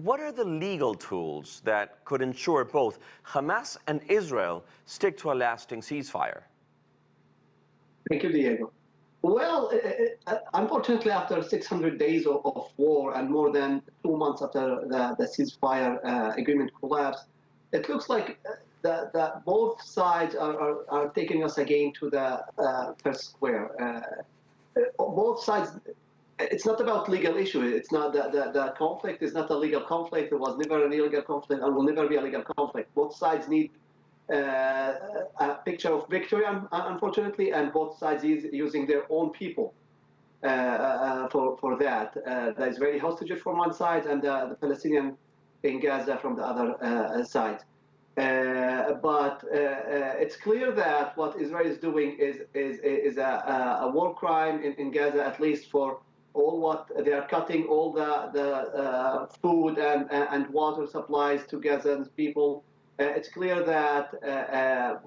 what are the legal tools that could ensure both Hamas and Israel stick to a lasting ceasefire? Thank you, Diego. Well, unfortunately, after 600 days of war and more than 2 months after the ceasefire agreement collapsed, it looks like that both sides are taking us again to the first square. Both sides, it's not about legal issue. It's not the conflict is not a legal conflict. It was never an illegal conflict and will never be a legal conflict. Both sides need a picture of victory, unfortunately, and both sides is using their own people for that. The Israeli hostages from one side and the Palestinian in Gaza from the other side. But it's clear that what Israel is doing is a war crime in Gaza, at least for all what they are cutting all the food and water supplies to Gazan people. It's clear that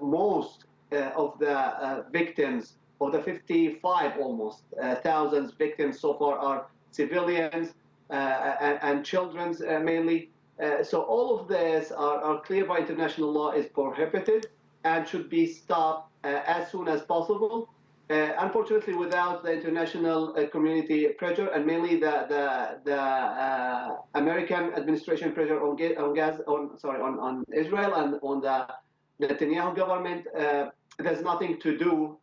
most of the victims, of the 55 almost thousands victims so far, are civilians and children mainly. So all of this are clear by international law is prohibited and should be stopped as soon as possible. Unfortunately, without the international community pressure and mainly the American administration pressure on Israel and on the Netanyahu government, there's nothing to do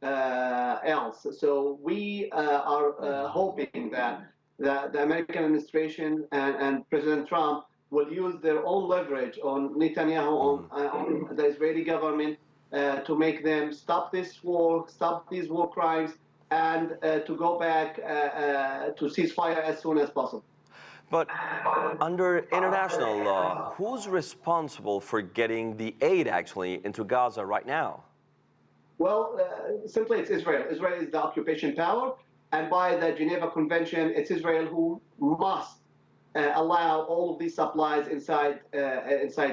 else. So we are hoping that the American administration and President Trump will use their own leverage on Netanyahu, on the Israeli government, to make them stop this war, stop these war crimes, and to go back to ceasefire as soon as possible. But under international law, who's responsible for getting the aid actually into Gaza right now? Well, simply it's Israel. Israel is the occupation power, and by the Geneva Convention, it's Israel who must allow all of these supplies inside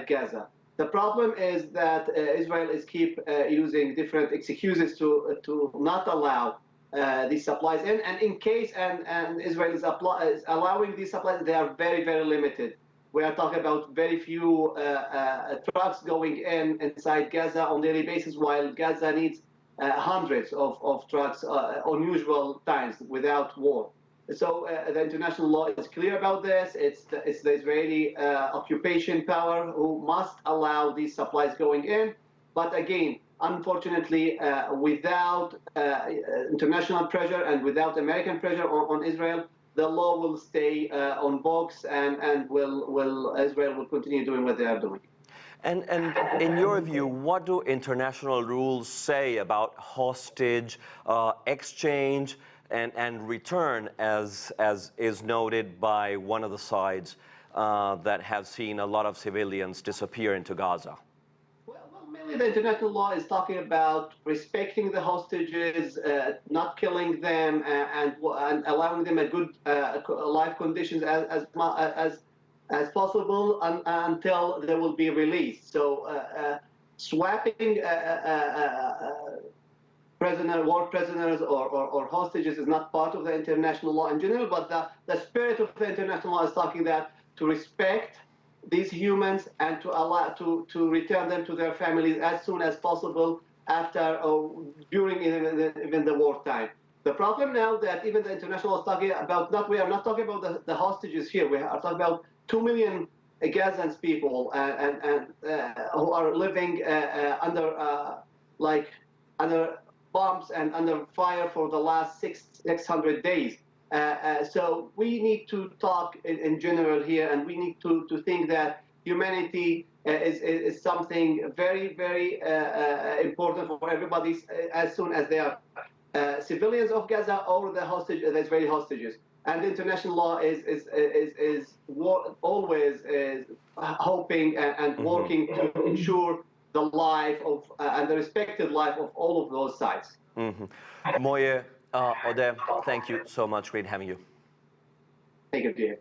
Gaza. The problem is that Israel is keep using different excuses to not allow these supplies in, and in case and Israel is allowing these supplies, they are very, very limited. We are talking about very few trucks going inside Gaza on a daily basis, while Gaza needs hundreds of trucks on usual times without war. So the international law is clear about this. It's the Israeli occupation power who must allow these supplies going in. But again, unfortunately, without international pressure and without American pressure on Israel, the law will stay on books, and Israel will continue doing what they are doing. And in your view, what do international rules say about hostage exchange and return, as is noted by one of the sides that have seen a lot of civilians disappear into Gaza? Well, mainly the international law is talking about respecting the hostages, not killing them, and allowing them a good life conditions as possible until they will be released. So swapping war prisoners or hostages is not part of the international law in general, but the spirit of the international law is talking that to respect these humans and to allow to return them to their families as soon as possible after or during even the wartime. The problem now that even the international law is talking about, we are not talking about the hostages here. We are talking about 2 million Gazan people and who are living under bombs and under fire for the last 600 days. So we need to talk in general here, and we need to think that humanity is something very, very important for everybody as soon as they are civilians of Gaza or the Israeli hostages. And international law is always hoping and working to ensure the life of and the respected life of all of those sides. Moien Odeh, thank you so much. Great having you. Thank you, dear.